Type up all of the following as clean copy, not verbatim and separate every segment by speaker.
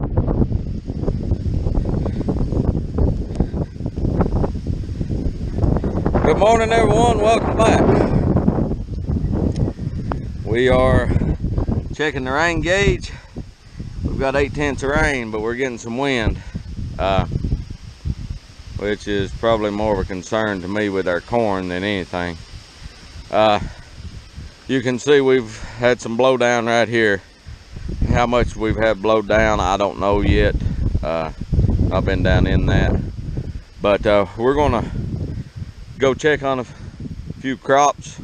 Speaker 1: Good morning, everyone. Welcome back. We are checking the rain gauge. We've got 8/10 of rain, but we're getting some wind, which is probably more of a concern to me with our corn than anything. You can see we've had some blowdown right here. How much we've had blowed down, I don't know yet. I've been down in that, but we're gonna go check on a few crops,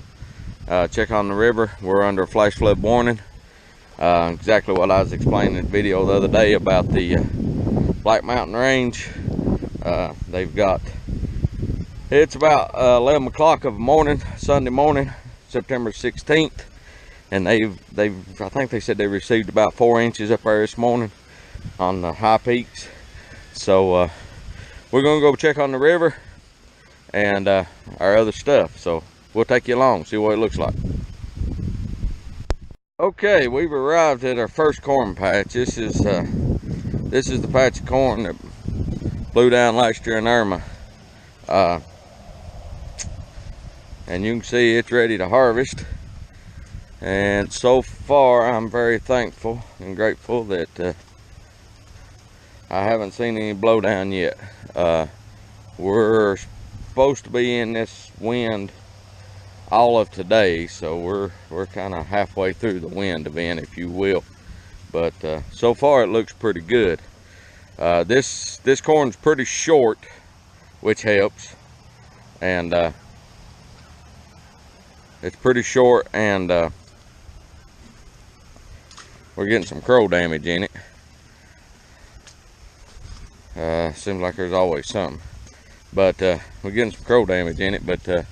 Speaker 1: check on the river. We're under a flash flood warning. Exactly what I was explaining in the video the other day about the Black Mountain Range. They've got, it's about 11 o'clock of the morning, Sunday morning, September 16th, and I think they said they received about 4 inches up there this morning on the high peaks. So we're gonna go check on the river and our other stuff. So we'll take you along, see what it looks like. Okay, we've arrived at our first corn patch. This is the patch of corn that blew down last year in Irma, and you can see it's ready to harvest. And so far I'm very thankful and grateful that I haven't seen any blowdown yet. We're supposed to be in this wind all of today, so we're kind of halfway through the wind event, if you will. But so far it looks pretty good. This corn's pretty short, which helps, and it's pretty short, and we're getting some crow damage in it. Seems like there's always something, but we're getting some crow damage in it. But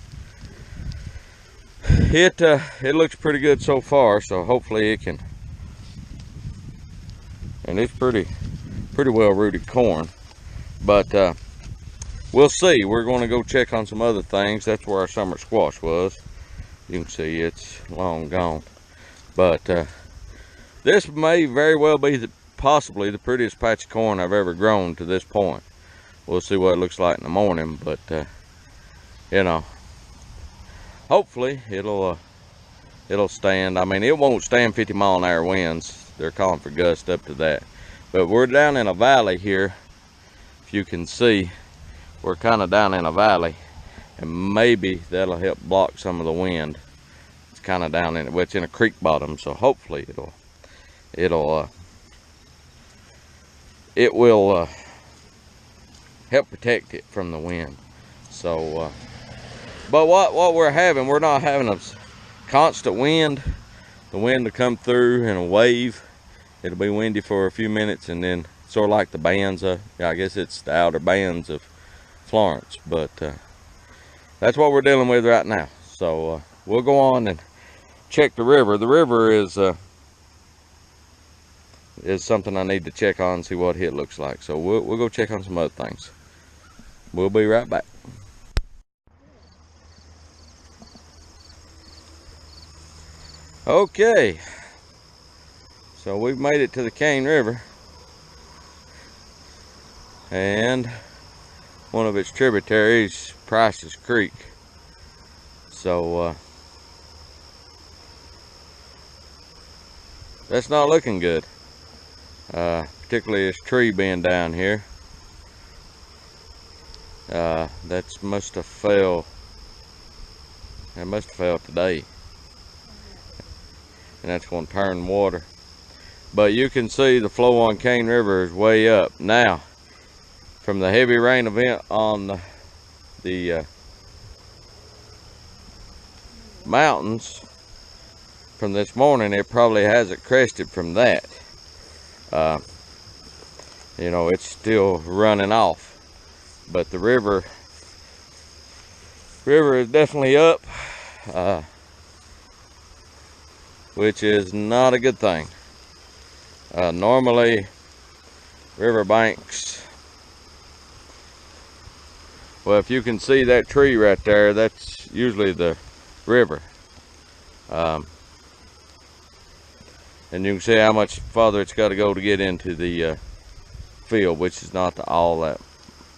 Speaker 1: it looks pretty good so far, so hopefully it can. And it's pretty well rooted corn, but we'll see. We're going to go check on some other things. That's where our summer squash was. You can see it's long gone, but this may very well be possibly the prettiest patch of corn I've ever grown to this point. We'll see what it looks like in the morning, but you know, hopefully it'll stand. I mean, it won't stand 50-mile-an-hour winds. They're calling for gusts up to that. But we're down in a valley here. If you can see, we're kind of down in a valley, and maybe that'll help block some of the wind. It's kind of down in it. Well, it's in a creek bottom, so hopefully it will help protect it from the wind. So but what we're not having a constant wind. The wind will come through in a wave. It'll be windy for a few minutes, and then sort of like the bands of, I guess it's the outer bands of Florence. But that's what we're dealing with right now. So we'll go on and check the river. The river is something I need to check on and see what it looks like. So we'll go check on some other things. We'll be right back. Okay, so we've made it to the Cane River and one of its tributaries, Price's Creek. So that's not looking good, particularly this tree being down here. That must have fell. It must have fell today, and that's going to turn water. But you can see the flow on Cane River is way up now. From the heavy rain event on the mountains from this morning, it probably hasn't crested from that. You know, it's still running off, but the river is definitely up, which is not a good thing. Normally river banks, well, if you can see that tree right there, that's usually the river. And you can see how much farther it's got to go to get into the field, which is not all that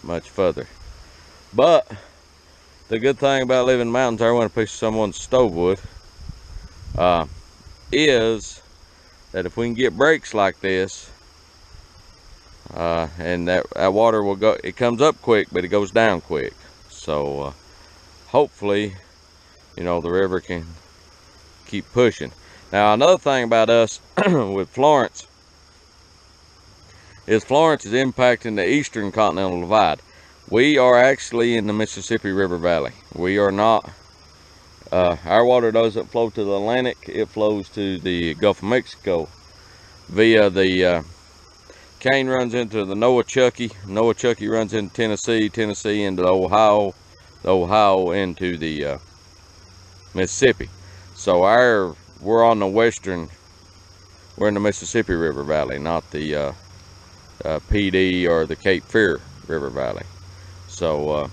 Speaker 1: much further. But the good thing about living in the mountains, I want to push someone's stove wood, is that if we can get breaks like this, and that water will go, it comes up quick, but it goes down quick. So hopefully, you know, the river can keep pushing. Now, another thing about us with Florence is impacting the Eastern Continental Divide. We are actually in the Mississippi River Valley. We are not, our water doesn't flow to the Atlantic, it flows to the Gulf of Mexico via the Cane runs into the Noachucky runs into Tennessee into Ohio, into the Mississippi. So we're on the western, we're in the Mississippi River Valley, not the PD or the Cape Fear River Valley. So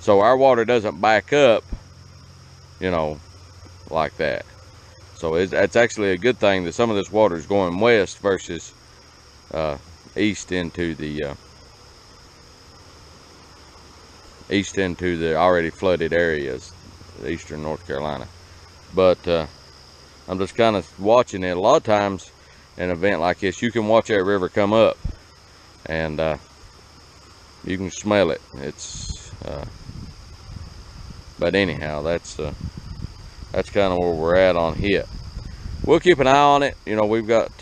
Speaker 1: so our water doesn't back up, you know, like that. So it's actually a good thing that some of this water is going west versus east into the already flooded areas, eastern North Carolina. But I'm just kind of watching it. A lot of times in an event like this, you can watch that river come up, and you can smell it. It's but anyhow, that's kind of where we're at on it. We'll keep an eye on it. You know, we've got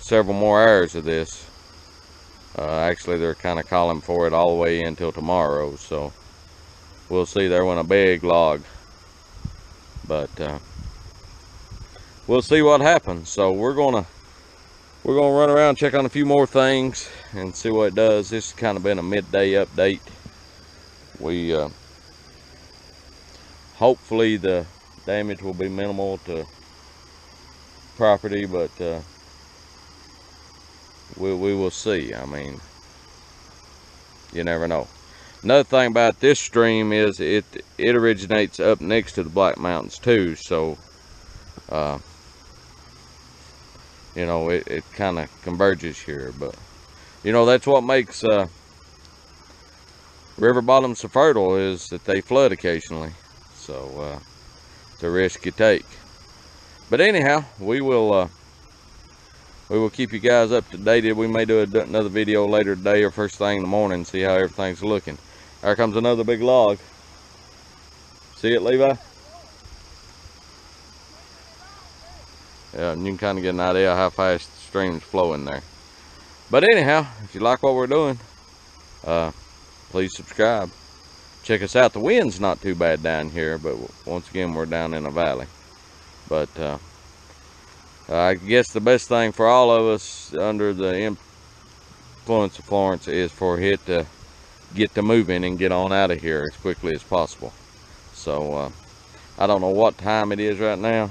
Speaker 1: several more hours of this. Actually, they're kind of calling for it all the way until tomorrow, so we'll see. There went a big log, but we'll see what happens. So we're gonna run around, check on a few more things, and see what it does. This has kind of been a midday update. We hopefully the damage will be minimal to property, but we will see. I mean, you never know. Another thing about this stream is it originates up next to the Black Mountains too, so you know, it kind of converges here. But you know, that's what makes river bottoms so fertile, is that they flood occasionally. So it's a risk you take. But anyhow, we will keep you guys up to date. We may do another video later today or first thing in the morning, see how everything's looking. There comes another big log. See it, Levi? Yeah, and you can kind of get an idea how fast the stream's flowing there. But anyhow, if you like what we're doing, please subscribe. Check us out. The wind's not too bad down here, but once again, we're down in a valley. But I guess the best thing for all of us under the influence of Florence is for it to get to moving and get on out of here as quickly as possible. So I don't know what time it is right now.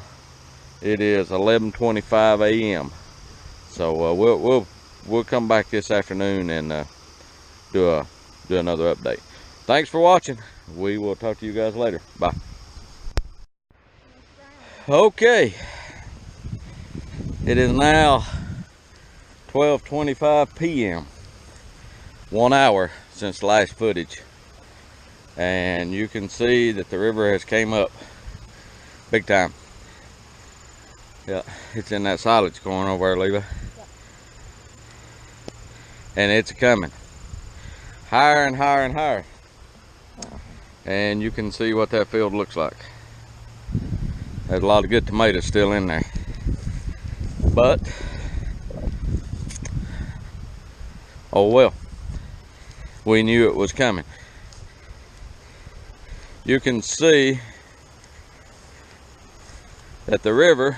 Speaker 1: It is 11:25 a.m. So we'll come back this afternoon and do another update. Thanks for watching. We will talk to you guys later. Bye. Okay. It is now 12:25 p.m. 1 hour since the last footage, and you can see that the river has came up big time. Yeah, it's in that silage corn over there, Levi. And it's coming higher and higher and higher. And you can see what that field looks like. There's a lot of good tomatoes still in there. But, oh well, we knew it was coming. You can see that the river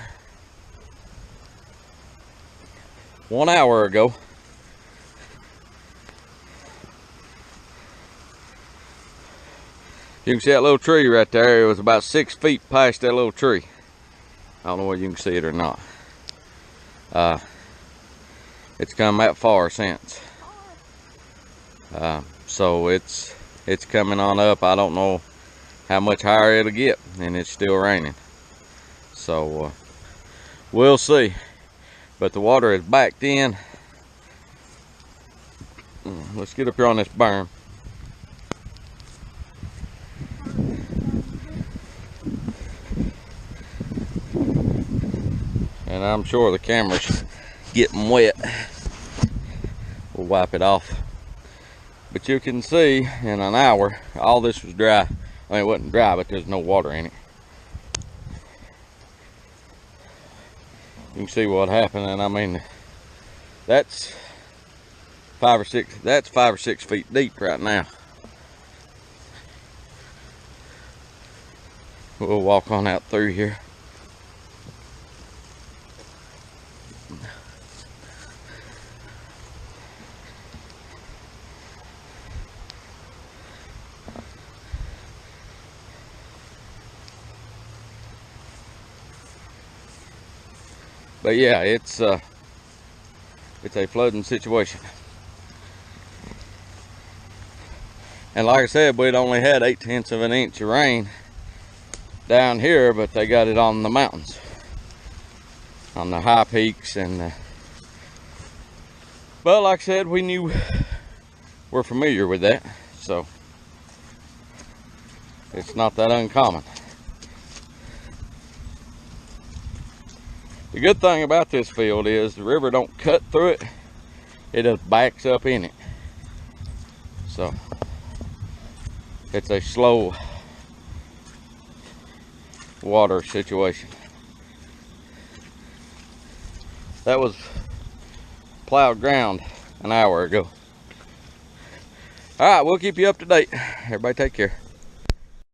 Speaker 1: 1 hour ago you can see that little tree right there. It was about 6 feet past that little tree. I don't know whether you can see it or not. It's come that far since. So it's coming on up. I don't know how much higher it'll get, and it's still raining. So we'll see. but the water is backed in. Let's get up here on this berm. And I'm sure the camera's getting wet. We'll wipe it off. But you can see in an hour, all this was dry. I mean, it wasn't dry, but there's no water in it. You can see what happened, and I mean, that's 5 or 6 feet deep right now. We'll walk on out through here. But yeah, it's a flooding situation. And like I said, we'd only had 0.8 of an inch of rain down here, but they got it on the mountains, on the high peaks. And but like I said, we're familiar with that, so it's not that uncommon. The good thing about this field is the river don't cut through it, it just backs up in it. So it's a slow water situation. That was plowed ground an hour ago. All right, we'll keep you up to date. Everybody take care.